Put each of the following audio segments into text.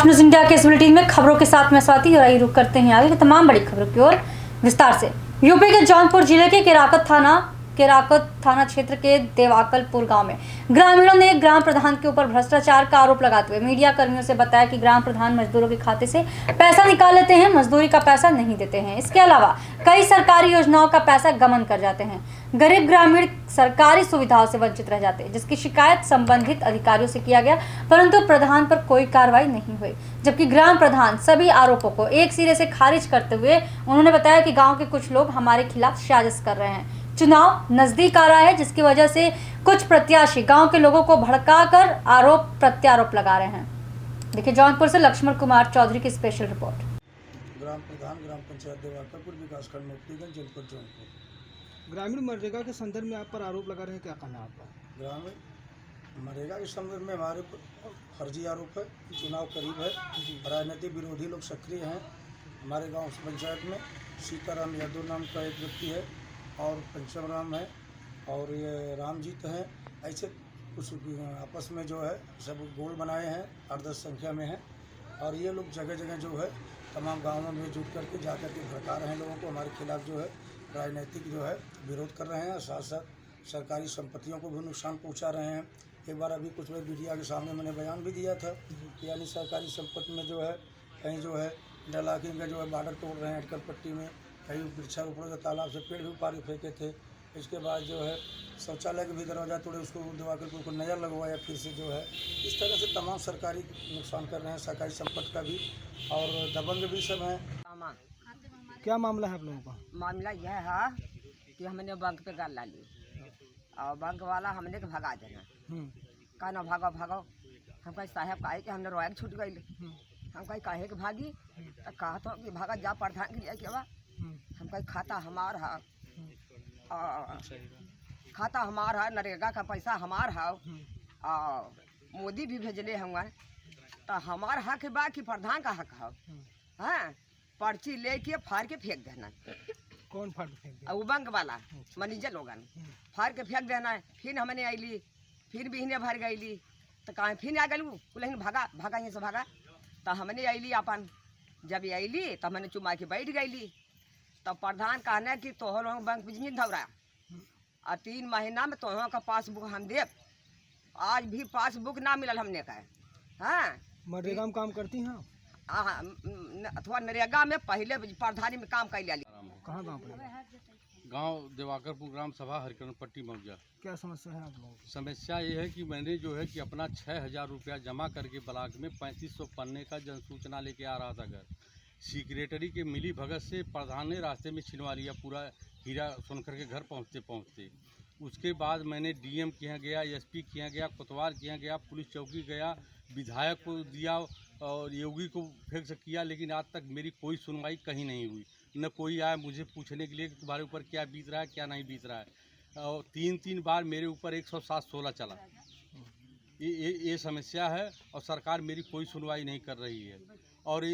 Top news India के इस bulletin में खबरों के साथ मैं स्वाति और आइए रुक करते हैं आगे की तमाम बड़ी खबरों की ओर विस्तार से। यूपी के जौनपुर जिले के केराकत थाना क्षेत्र के देवाकलपुर गांव में ग्रामीणों ने ग्राम प्रधान के ऊपर भ्रष्टाचार का आरोप लगाते हुए मीडिया कर्मियों से बताया कि ग्राम प्रधान मजदूरों के खाते से पैसा निकाल लेते हैं, मजदूरी का पैसा नहीं देते हैं। इसके अलावा कई सरकारी योजनाओं का पैसा गबन कर जाते हैं। गरीब ग्रामीण सरकारी सुविधाओं से वंचित रह जाते हैं, जिसकी शिकायत संबंधित अधिकारियों से किया गया, परंतु प्रधान पर कोई कार्रवाई नहीं हुई। जबकि ग्राम प्रधान सभी आरोपों को एक सिरे से खारिज करते हुए उन्होंने बताया कि गांव के कुछ लोग हमारे खिलाफ साजिश कर रहे हैं। चुनाव नजदीक आ रहा है, जिसकी वजह से कुछ प्रत्याशी गांव के लोगों को भड़काकर आरोप प्रत्यारोप लगा रहे हैं। देखिए जौनपुर से लक्ष्मण कुमार चौधरी की स्पेशल रिपोर्ट। ग्राम प्रधान ग्राम पंचायत देवाकलपुर विकासखंड मुफ्तीगंज जनपद जौनपुर। ग्रामीण मनरेगा के संदर्भ में आप पर आरोप लगा रहे हैं, क्या कहना है आपका? ग्रामीण मनरेगा के संदर्भ में हमारे फर्जी आरोप है। चुनाव करीब है, राजनीतिक विरोधी लोग सक्रिय हैं। हमारे गांव पंचायत में सीताराम यादव नाम का एक व्यक्ति है और पंचम राम है और ये रामजीत हैं। ऐसे कुछ आपस में जो है सब गोल बनाए हैं, 8-10 संख्या में हैं और ये लोग जगह जगह जो है तमाम गाँवों में जुट करके जा करके भड़का रहे हैं लोगों को। हमारे खिलाफ जो है राजनीतिक जो है विरोध कर रहे हैं और साथ साथ सरकारी संपत्तियों को भी नुकसान पहुंचा रहे हैं। एक बार अभी कुछ मीडिया के सामने मैंने बयान भी दिया था कि यानी सरकारी संपत्ति में जो है कहीं जो है डलाकिंग का जो है बॉर्डर तोड़ रहे हैं अटकल पट्टी में, कहीं वृक्षारोपण के तालाब से पेड़ भी उपाड़ फेंके थे। इसके बाद जो है शौचालय के भी दरवाजा तोड़े, उसको दिवाकरपुर को नज़र लगवाया फिर से जो है। इस तरह से तमाम सरकारी नुकसान कर रहे हैं, सरकारी संपत्ति का भी और दबंग भी सब हैं। क्या मामला है आप लोगों का? मामला यह है कि हमने बैंक पे गाल ला ली और बैंक वाला हमने के भगा देना, कहा ना भागो भागो। हम कहीं साहब कहे कि हमने रोया छूट गई। हम कहीं काहे के भागी तो कहा तो कि भागा जा प्रधान के लिए क्या। हम कहीं खाता हमार है, खाता हमार है, नरेगा का पैसा हमार है और मोदी भी भेजले हुआ तो हमार हक बा कि प्रधान का हक है। हाँ, पर्ची लेके फाड़ के फेंक देना। कौन फाड़ के फेंक दिया? वो बैंक वाला मैनेजर लोगन फाड़ के फेंक देना है। फिर हमने आईली, फिर भी इन्हें भर गईली तो कहीं फिर आ गलू लेकिन भागा भागा यहाँ से भागा। तो हमने आईली अपन, जब आईली तो हमने चुमा के बैठ गईली। तो प्रधान कहना कि तोहर लोग बैंक बिजनेस धौरा और 3 महीना में तोहर का पासबुक हम देव। आज भी पासबुक ना मिलल हमने का। हाँ, मनरेगा में काम करती हैं? अथवा नरेगा में पहले प्रधानी में काम कर लिया। कहाँ गाँव पड़ेगा? गांव देवाकरपुर ग्राम सभा हरिकरण पट्टी मौजा। क्या समस्या है आप लोगों की? समस्या ये है कि मैंने जो है कि अपना 6,000 रुपया जमा करके ब्लॉक में 3500 पन्ने का जनसूचना लेके आ रहा था घर। सेक्रेटरी के मिली भगत से प्रधान ने रास्ते में छिनवा लिया पूरा हीरा सोनकर के घर पहुँचते पहुँचते। उसके बाद मैंने डीएम के यहाँ गया, एसपी के यहाँ गया, कोतवाल के यहाँ गया, पुलिस चौकी गया, विधायक को दिया और योगी को फेंक से किया, लेकिन आज तक मेरी कोई सुनवाई कहीं नहीं हुई। न कोई आया मुझे पूछने के लिए कि तुम्हारे ऊपर क्या बीत रहा है, क्या नहीं बीत रहा है। और 3 बार मेरे ऊपर 107-16 चला। ये समस्या है और सरकार मेरी कोई सुनवाई नहीं कर रही है। और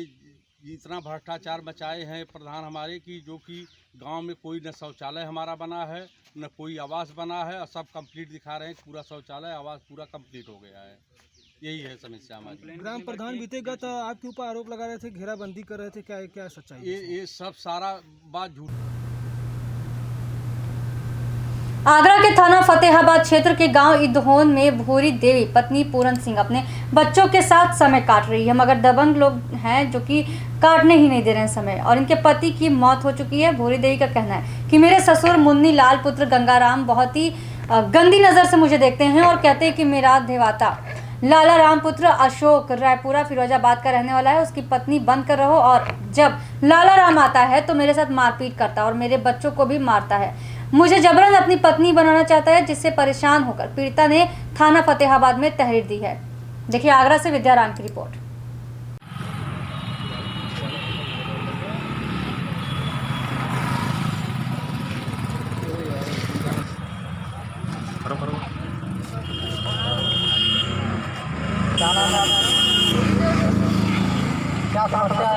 इतना भ्रष्टाचार मचाए हैं प्रधान हमारे कि जो कि गांव में कोई न शौचालय हमारा बना है, न कोई आवास बना है और सब कंप्लीट दिखा रहे हैं। पूरा शौचालय आवास पूरा कंप्लीट हो गया है। यही है समस्या हमारी। ग्राम प्रधान बीतेगा तो आपके ऊपर आरोप लगा रहे थे, घेराबंदी कर रहे थे, क्या क्या सच्चाई? ये सब सारा बात झूठ। आगरा के थाना फतेहाबाद क्षेत्र के गांव इदहोन में भूरी देवी पत्नी पूरन सिंह अपने बच्चों के साथ समय काट रही है, मगर दबंग लोग हैं जो कि काटने ही नहीं दे रहे हैं समय और इनके पति की मौत हो चुकी है। भूरी देवी का कहना है कि मेरे ससुर मुन्नी लाल पुत्र गंगाराम बहुत ही गंदी नज़र से मुझे देखते हैं और कहते हैं कि मेरा देवाता लाला राम पुत्र अशोक रायपुरा फिरोजाबाद का रहने वाला है, उसकी पत्नी बंद कर रहो और जब लाला राम आता है तो मेरे साथ मारपीट करता है और मेरे बच्चों को भी मारता है। मुझे जबरन अपनी पत्नी बनाना चाहता है, जिससे परेशान होकर पीड़िता ने थाना फतेहाबाद में तहरीर दी है। देखिए आगरा से विद्याराम की रिपोर्ट। क्या समस्या है?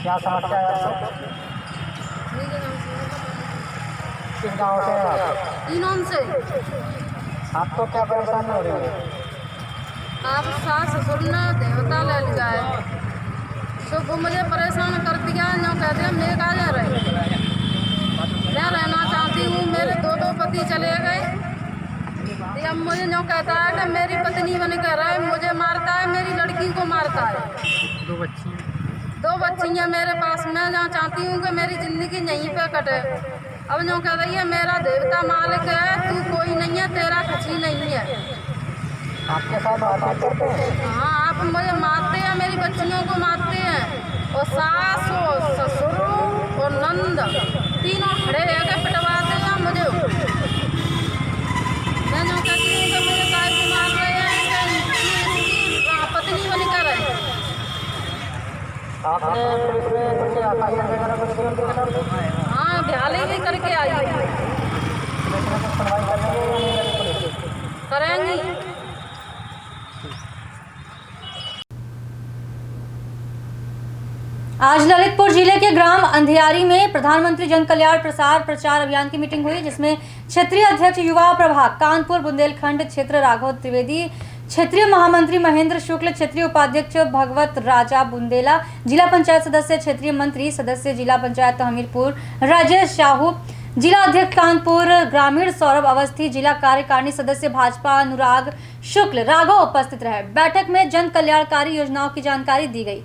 क्या समस्या है? किस गाँव से हैं? आप? इनाम से। आपको क्या परेशानी हो रही है? इनाम से। क्या समस्या है? क्या समस्या है? इनाम से। आपको क्या परेशानी हो रही है? इनाम से। इनाम से क्या समस्या है? इनाम से। क्या समस्या है? आप सास ससुर ने देवता ले लिया है, सब मुझे परेशान कर दिया। जो कह दिया मैं कहा रहे, मैं रहना चाहती हूँ, मेरे दो पति चले गए। अब मुझे जो कहता है कि मेरी पत्नी बन कर रहा है, मुझे मारता है, मेरी लड़की को मारता है। दो बच्ची हैं मेरे पास। मैं जहाँ चाहती हूँ कि मेरी ज़िंदगी यहीं पे कटे। अब जो कह रही है मेरा देवता मालिक है, तू कोई नहीं है, तेरा कुछ ही नहीं है। आपके साथ बात करते हैं? हाँ, आप मुझे मारते हैं, मेरी बच्चियों को मारते हैं, और सास और ससुर और नंद तीनों खड़े रह के पिटवाते हैं मुझे। मैं जो कहती हूँ कि मुझे काय को मार रहे हैं, पत्नी बनकर है। आपने पुलिस में कुछ एफआईआर वगैरह कुछ की उनके खिलाफ? हाँ, भ्याली भी करके आई है। सुनवाई करेंगे या नहीं करेंगे पुलिस? करेंगी। आज ललितपुर जिले के ग्राम अंधियारी में प्रधानमंत्री जन कल्याण प्रसार प्रचार अभियान की मीटिंग हुई, जिसमें क्षेत्रीय अध्यक्ष युवा प्रभाग कानपुर बुंदेलखंड क्षेत्र राघव त्रिवेदी, क्षेत्रीय महामंत्री महेंद्र शुक्ल, क्षेत्रीय उपाध्यक्ष भगवत राजा बुंदेला, जिला पंचायत सदस्य क्षेत्रीय मंत्री सदस्य जिला पंचायत हमीरपुर राजेश साहू, जिला अध्यक्ष कानपुर ग्रामीण सौरभ अवस्थी, जिला कार्यकारिणी सदस्य भाजपा अनुराग शुक्ल राघव उपस्थित रहे। बैठक में जन कल्याणकारी योजनाओं की जानकारी दी गई।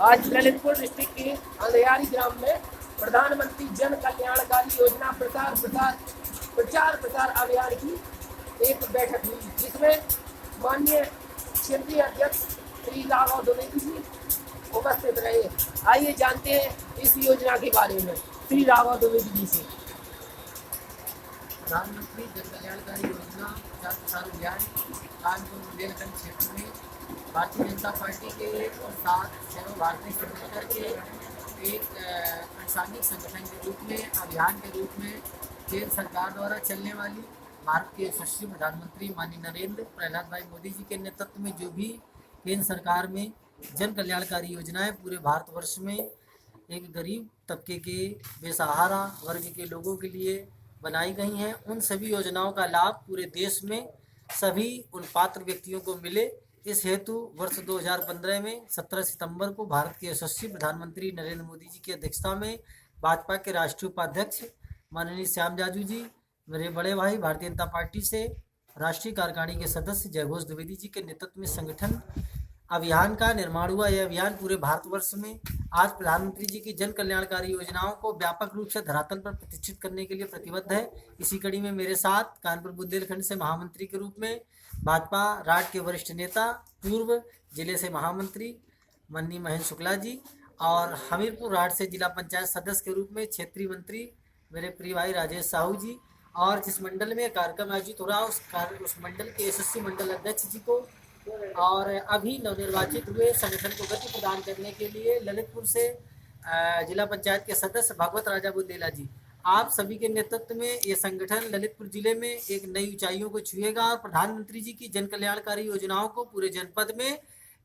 आज ललितपुर डिस्ट्रिक्ट के अंधियारी ग्राम में प्रधानमंत्री जन कल्याणकारी योजना प्रचार अभियान की एक बैठक हुई, जिसमें माननीय क्षेत्रीय अध्यक्ष श्री राघव द्विवेदी जी उपस्थित रहे। आइए जानते हैं इस योजना के बारे में श्री राघव द्विवेदी जी से। प्रधानमंत्री जन कल्याणकारी योजना प्रचार अभियान कानपुर बुंदेलखंड क्षेत्र में भारतीय जनता पार्टी के और साथ सर्व भारतीय संगठन के एक अंसानिक संगठन के रूप में अभियान के रूप में केंद्र सरकार द्वारा चलने वाली भारत के यशस्वी प्रधानमंत्री माननीय नरेंद्र प्रहलाद भाई मोदी जी के नेतृत्व में जो भी केंद्र सरकार में जन कल्याणकारी योजनाएं पूरे भारतवर्ष में एक गरीब तबके के बेसहारा वर्ग के लोगों के लिए बनाई गई हैं, उन सभी योजनाओं का लाभ पूरे देश में सभी उन पात्र व्यक्तियों को मिले। इस हेतु वर्ष 2015 में 17 सितंबर को भारत के यशस्वी प्रधानमंत्री नरेंद्र मोदी जी की अध्यक्षता में भाजपा के राष्ट्रीय उपाध्यक्ष माननीय श्याम जाजू जी, मेरे बड़े भाई भारतीय जनता पार्टी से राष्ट्रीय कार्यकारिणी के सदस्य जयघोष द्विवेदी जी के नेतृत्व में संगठन अभियान का निर्माण हुआ। यह अभियान पूरे भारतवर्ष में आज प्रधानमंत्री जी की जन कल्याणकारी योजनाओं को व्यापक रूप से धरातल पर प्रतिष्ठित करने के लिए प्रतिबद्ध है। इसी कड़ी में मेरे साथ कानपुर बुंदेलखंड से महामंत्री के रूप में भाजपा राष्ट्र के वरिष्ठ नेता पूर्व जिले से महामंत्री माननीय महेंद्र शुक्ला जी और हमीरपुर राष्ट्र से जिला पंचायत सदस्य के रूप में क्षेत्रीय मंत्री मेरे प्रिय भाई राजेश साहू जी, और जिस मंडल में कार्यक्रम आयोजित हो रहा है उस मंडल के यशस्वी मंडल अध्यक्ष जी को और अभी नवनिर्वाचित हुए संगठन को गति प्रदान करने के लिए ललितपुर से जिला पंचायत के सदस्य भगवत राजा बुंदेला जी, आप सभी के नेतृत्व में ये संगठन ललितपुर जिले में एक नई ऊंचाइयों को छुएगा और प्रधानमंत्री जी की जन कल्याणकारी योजनाओं को पूरे जनपद में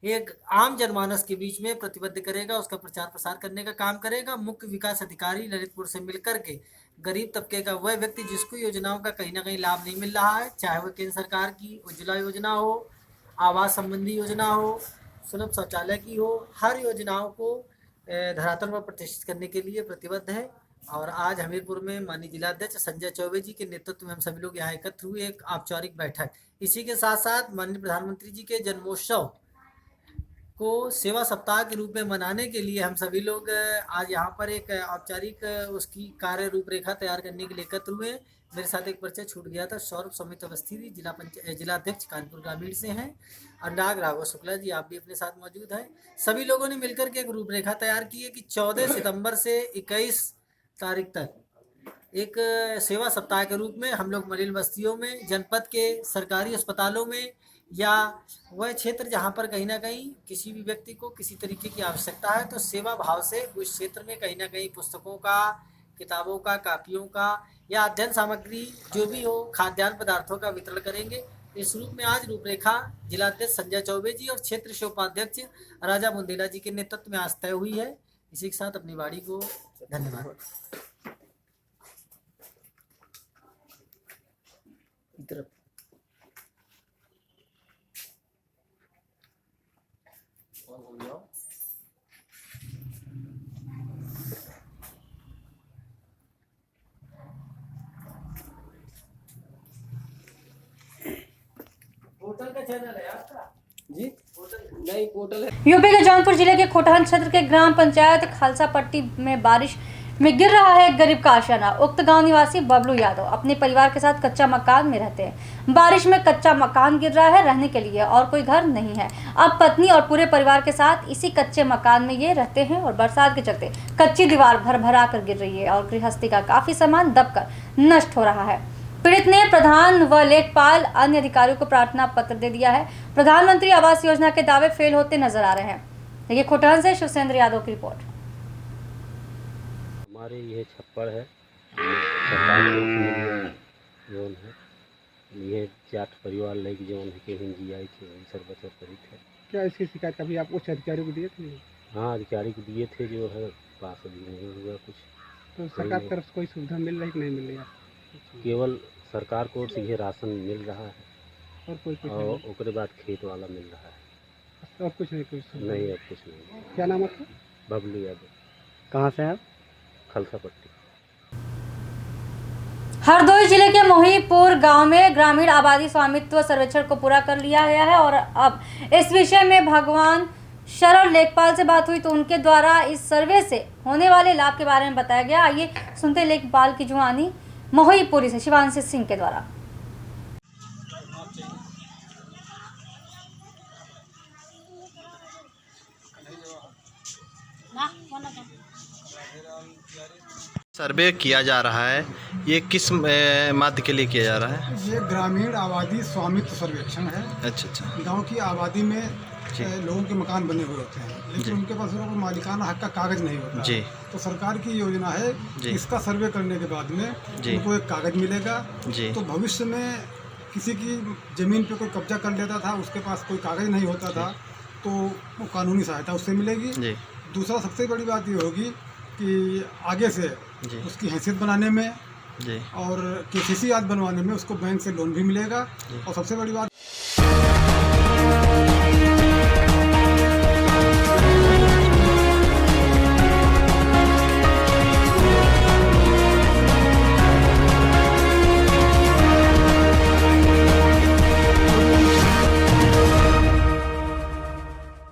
एक आम जनमानस के बीच में प्रतिबद्ध करेगा, उसका प्रचार प्रसार करने का काम करेगा। मुख्य विकास अधिकारी ललितपुर से मिलकर के गरीब तबके का वह व्यक्ति जिसको योजनाओं का कहीं ना कहीं लाभ नहीं मिल रहा है, चाहे वह केंद्र सरकार की उज्ज्वला योजना हो, आवास संबंधी योजना हो, सुलभ शौचालय की हो, हर योजनाओं को धरातल पर प्रतिष्ठित करने के लिए प्रतिबद्ध है। और आज हमीरपुर में माननीय जिलाध्यक्ष संजय चौबे जी के नेतृत्व में हम सभी लोग यहाँ एकत्र हुए एक औपचारिक बैठक। इसी के साथ साथ माननीय प्रधानमंत्री जी के जन्मोत्सव को सेवा सप्ताह के रूप में मनाने के लिए हम सभी लोग आज यहाँ पर एक औपचारिक उसकी कार्य रूपरेखा तैयार करने के लिए एकत्र हुए। मेरे साथ एक परिचय छूट गया था, सौरभ समित अवस्थी जिलाध्यक्ष कानपुर ग्रामीण से हैं, अनुराग राघव शुक्ला जी आप भी अपने साथ मौजूद हैं। सभी लोगों ने मिलकर के एक रूपरेखा तैयार की है कि 14 सितंबर से 21 तारीख तक एक सेवा सप्ताह के रूप में हम लोग मलिन बस्तियों में, जनपद के सरकारी अस्पतालों में या वह क्षेत्र जहां पर कहीं ना कहीं किसी भी व्यक्ति को किसी तरीके की आवश्यकता है तो सेवा भाव से उस क्षेत्र में कहीं ना कहीं पुस्तकों का, किताबों का, कापियों का या अध्ययन सामग्री जो भी हो, खाद्यान्न पदार्थों का वितरण करेंगे। इस रूप में आज रूपरेखा जिलाध्यक्ष संजय चौबे जी और क्षेत्र से उपाध्यक्ष राजा बुंदेला जी के नेतृत्व में आज तय हुई है। इसी के साथ अपनी वाणी को धन्यवाद। तरफ। होटल का चैनल है आपका जी नहीं पोर्टल है। यूपी के जौनपुर जिले के खोटहन क्षेत्र के ग्राम पंचायत खालसा पट्टी में बारिश में गिर रहा है गरीब का आशियाना। उक्त गांव निवासी बबलू यादव अपने परिवार के साथ कच्चा मकान में रहते हैं। बारिश में कच्चा मकान गिर रहा है, रहने के लिए और कोई घर नहीं है। अब पत्नी और पूरे परिवार के साथ इसी कच्चे मकान में ये रहते हैं और बरसात के चलते कच्ची दीवार भर कर गिर रही है और गृहस्थी का काफी सामान दबकर नष्ट हो रहा है। पीड़ित ने प्रधान व लेखपाल अन्य अधिकारियों को प्रार्थना पत्र दे दिया है। प्रधानमंत्री आवास योजना के दावे फेल होते नजर आ रहे हैं। देखिए खोटहन से शिवसेंद्र यादव की रिपोर्ट। हमारे ये छप्पड़ है, सरकार जोन है, ये जाट परिवार लेके जोन है के हिंदी आई थे सर बचत करी थे। क्या इसकी शिकायत कभी आप उच्च अधिकारियों को दिए थे? हाँ अधिकारी को दिए थे, जो है पास अभी नहीं हुआ कुछ। तो सरकार की तरफ से कोई सुविधा मिल रही कि नहीं मिल रही? केवल सरकार को सीधे राशन मिल रहा है और कुछ और उसके बाद खेत वाला मिल रहा है और कुछ नहीं? कुछ नहीं, अब कुछ नहीं। क्या नाम आपका? बबलू यादव। कहाँ से हैं आप? खालसा पट्टी। हरदोई जिले के मोहीपुर गांव में ग्रामीण आबादी स्वामित्व सर्वेक्षण को पूरा कर लिया गया है और अब इस विषय में भगवान शरण लेखपाल से बात हुई तो उनके द्वारा इस सर्वे से होने वाले लाभ के बारे में बताया गया। आइए सुनते लेखपाल की जुबानी मोहीपुरी से शिवांशी सिंह के द्वारा। सर्वे किया जा रहा है, ये किस माध्य के लिए किया जा रहा है? ये ग्रामीण आबादी स्वामित्व सर्वेक्षण है। अच्छा। गांव की आबादी में लोगों के मकान बने हुए होते हैं, लेकिन उनके पास मालिकाना हक का कागज नहीं होता जी। तो सरकार की योजना है इसका सर्वे करने के बाद में उनको एक कागज मिलेगा जी। तो भविष्य में किसी की जमीन पे कोई कब्जा कर लेता था, उसके पास कोई कागज नहीं होता था, तो वो कानूनी सहायता उससे मिलेगी जी। दूसरा सबसे बड़ी बात ये होगी कि आगे से उसकी हैसियत बनाने में जी। और KCC याद बनवाने में उसको बैंक से लोन भी मिलेगा और सबसे बड़ी बात